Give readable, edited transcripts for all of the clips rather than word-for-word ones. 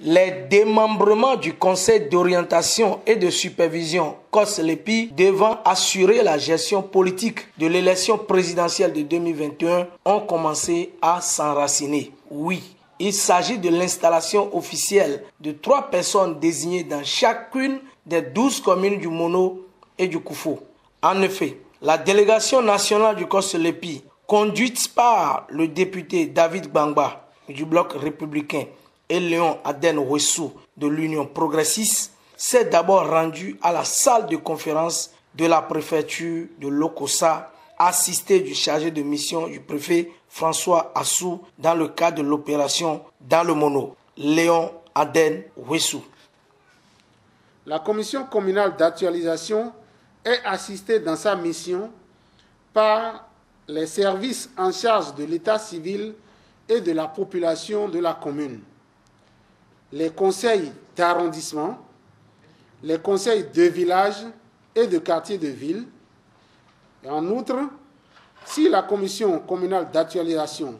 Les démembrements du Conseil d'orientation et de supervision COSLEPI devant assurer la gestion politique de l'élection présidentielle de 2021 ont commencé à s'enraciner. Oui, il s'agit de l'installation officielle de 3 personnes désignées dans chacune des 12 communes du Mono et du Koufo. En effet, la délégation nationale du COSLEPI, conduite par le député David Gbangba du bloc républicain et Léon Aden Ouessou de l'Union progressiste, s'est d'abord rendue à la salle de conférence de la préfecture de Lokossa, assisté du chargé de mission du préfet François Assou dans le cadre de l'opération dans le Mono, Léon Aden Ouessou. La commission communale d'actualisation est assistée dans sa mission par les services en charge de l'état civil et de la population de la commune, les conseils d'arrondissement, les conseils de village et de quartier de ville. Et en outre, si la commission communale d'actualisation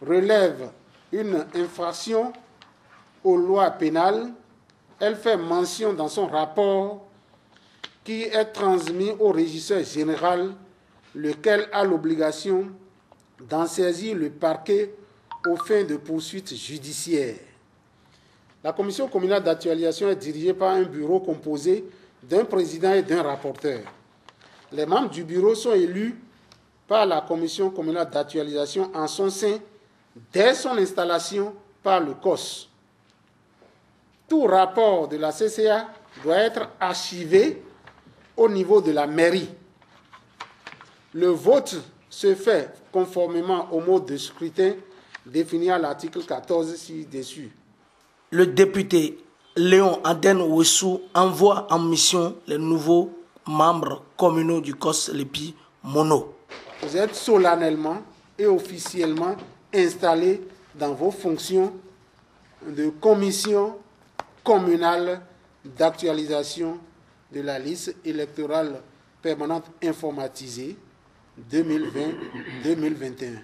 relève une infraction aux lois pénales, elle fait mention dans son rapport qui est transmis au régisseur général, lequel a l'obligation d'en saisir le parquet aux fins de poursuites judiciaires. La commission communale d'actualisation est dirigée par un bureau composé d'un président et d'un rapporteur. Les membres du bureau sont élus par la commission communale d'actualisation en son sein dès son installation par le COS. Tout rapport de la CCA doit être archivé au niveau de la mairie. Le vote se fait conformément au mode de scrutin défini à l'article 14 ci-dessus. Le député Léon Aden Ouessou envoie en mission les nouveaux membres communaux du COSLEPI Mono. Vous êtes solennellement et officiellement installés dans vos fonctions de commission communale d'actualisation de la liste électorale permanente informatisée 2020-2021.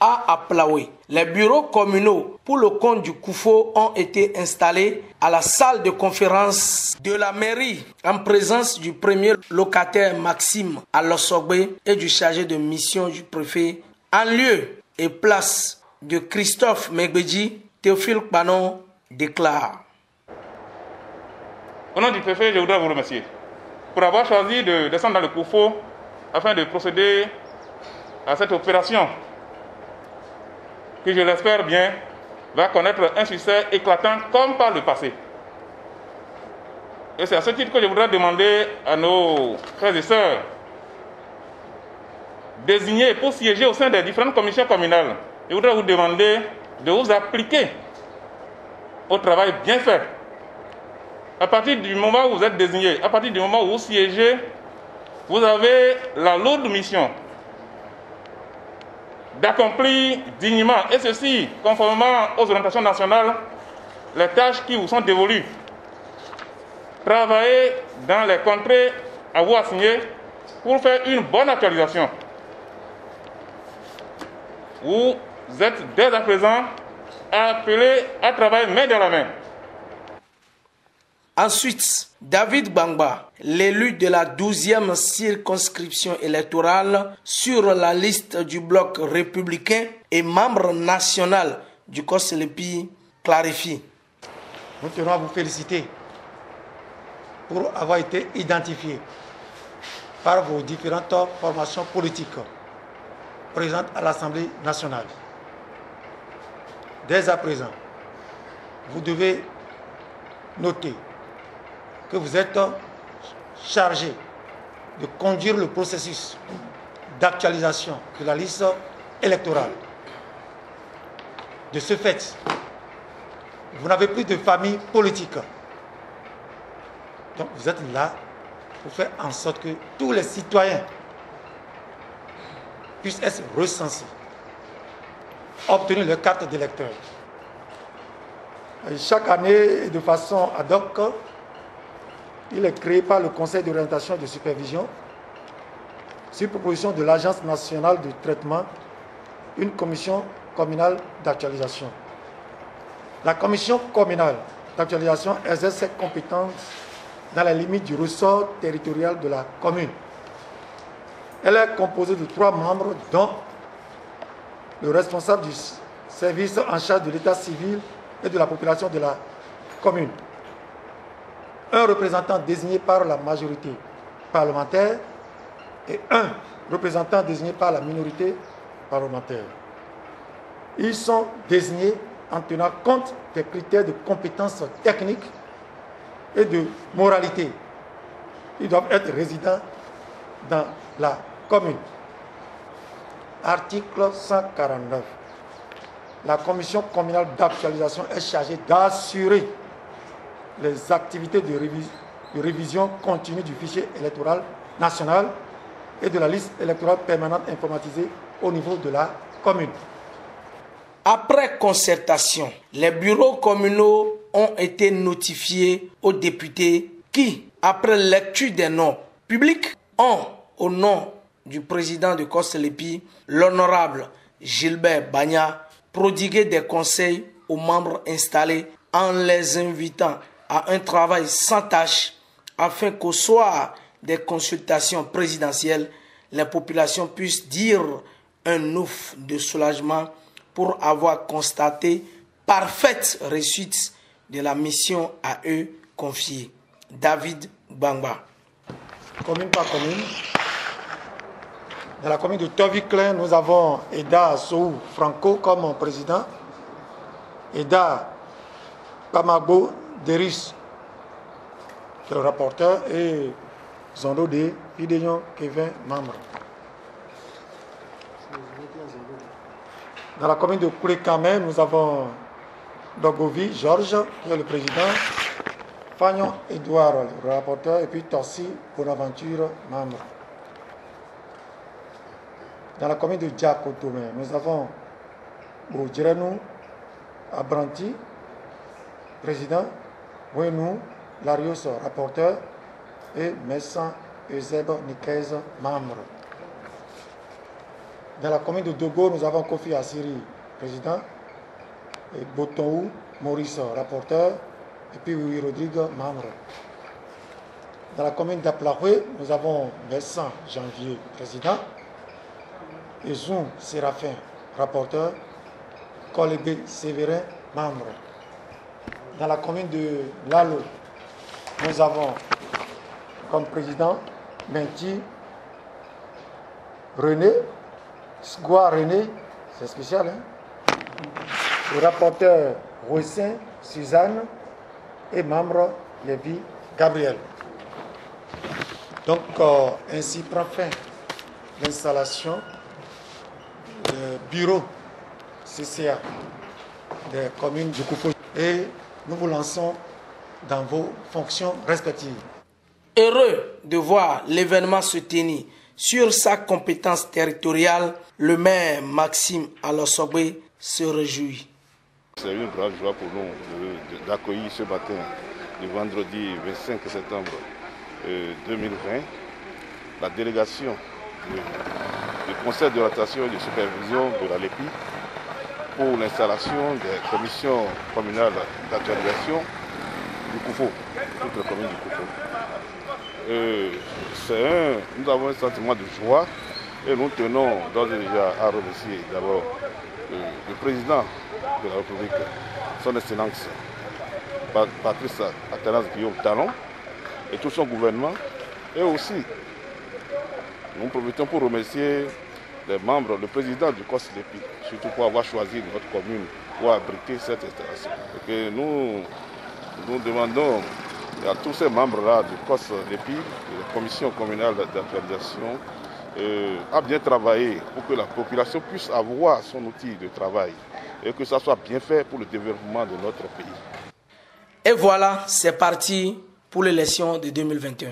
À Aplaoué, les bureaux communaux pour le compte du Koufo ont été installés à la salle de conférence de la mairie en présence du premier locataire Maxime Alossogbe et du chargé de mission du préfet, en lieu et place de Christophe Megbedji. Théophile Panon déclare: Au nom du préfet, je voudrais vous remercier pour avoir choisi de descendre dans le Koufo afin de procéder à cette opération qui, je l'espère bien, va connaître un succès éclatant comme par le passé. Et c'est à ce titre que je voudrais demander à nos frères et sœurs désignés pour siéger au sein des différentes commissions communales. Je voudrais vous demander de vous appliquer au travail bien fait. À partir du moment où vous êtes désigné, à partir du moment où vous siégez, vous avez la lourde mission d'accomplir dignement, et ceci conformément aux orientations nationales, les tâches qui vous sont dévolues. Travailler dans les contrées à vous assigner pour faire une bonne actualisation. Vous êtes dès à présent appelés à travailler main dans la main. Ensuite, David Gbangba, l'élu de la 12e circonscription électorale sur la liste du bloc républicain et membre national du COSLEPI, clarifie: Nous tenons à vous féliciter pour avoir été identifié par vos différentes formations politiques présentes à l'Assemblée nationale. Dès à présent, vous devez noter que vous êtes chargé de conduire le processus d'actualisation de la liste électorale. De ce fait, vous n'avez plus de famille politique. Donc vous êtes là pour faire en sorte que tous les citoyens puissent être recensés, obtenir leur carte d'électeur. Chaque année, de façon ad hoc, il est créé par le Conseil d'orientation et de supervision, sur proposition de l'Agence nationale de traitement, une commission communale d'actualisation. La commission communale d'actualisation exerce ses compétences dans la limite du ressort territorial de la commune. Elle est composée de 3 membres, dont le responsable du service en charge de l'état civil et de la population de la commune, un représentant désigné par la majorité parlementaire et un représentant désigné par la minorité parlementaire. Ils sont désignés en tenant compte des critères de compétences techniques et de moralité. Ils doivent être résidents dans la commune. Article 149. La commission communale d'actualisation est chargée d'assurer les activités de révision continue du fichier électoral national et de la liste électorale permanente informatisée au niveau de la commune. Après concertation, les bureaux communaux ont été notifiés aux députés qui, après lecture des noms publics, ont, au nom du président de COS-LEPI, l'honorable Gilbert Bagna, prodigué des conseils aux membres installés en les invitant à un travail sans tâche afin qu'au soir des consultations présidentielles, les populations puissent dire un ouf de soulagement pour avoir constaté parfaite réussite de la mission à eux confiée. David Bangba. Commune par commune. Dans la commune de Toviklen, nous avons Eda Sou Franco comme président, Eda Pamago Deris, le rapporteur, et Zondo de Fideyon Kevin, membre. Dans la commune de Kourekame, nous avons Dogovi Georges, qui est le président, Fagnon Edouard, le rapporteur, et puis Torsi Bonaventure, membre. Dans la commune de Djakotome, nous avons Boudjerenou Abranti, président, Wenu Larios, rapporteur, et Messan Euseb Nikez, membre. Dans la commune de Dogo, nous avons Kofi Assiri, président, et Botonou Maurice, rapporteur, et puis Louis Rodrigue, membre. Dans la commune d'Aplahoué, nous avons Messan Janvier, président, et Zoum Séraphin, rapporteur, Kolébé Sévérin, membre. Dans la commune de Lalo, nous avons comme président Menti René, Sgoua René, c'est spécial, hein? Le rapporteur Roussin Suzanne et membre Lévi Gabriel. Donc, ainsi prend fin l'installation du bureau CCA des communes du Koufou. Et nous vous lançons dans vos fonctions respectives. Heureux de voir l'événement se tenir sur sa compétence territoriale, le maire Maxime Alossobé se réjouit. C'est une grande joie pour nous d'accueillir ce matin, le vendredi 25 septembre 2020, la délégation du Conseil d'orientation et de supervision de la LEPI pour l'installation des commissions communales d'actualisation du Koufou, toute la commune du Koufou. Nous avons un sentiment de joie et nous tenons d'ores et déjà à remercier d'abord le président de la République, son Excellence Patrice Athanase Guillaume Talon et tout son gouvernement. Et aussi, nous profitons pour remercier les membres, le président du COS-LEPI, surtout pour avoir choisi notre commune pour abriter cette installation. Et que nous demandons à tous ces membres-là du COS-LEPI, de la commission communale d'actualisation, à bien travailler pour que la population puisse avoir son outil de travail et que ça soit bien fait pour le développement de notre pays. Et voilà, c'est parti pour l'élection de 2021.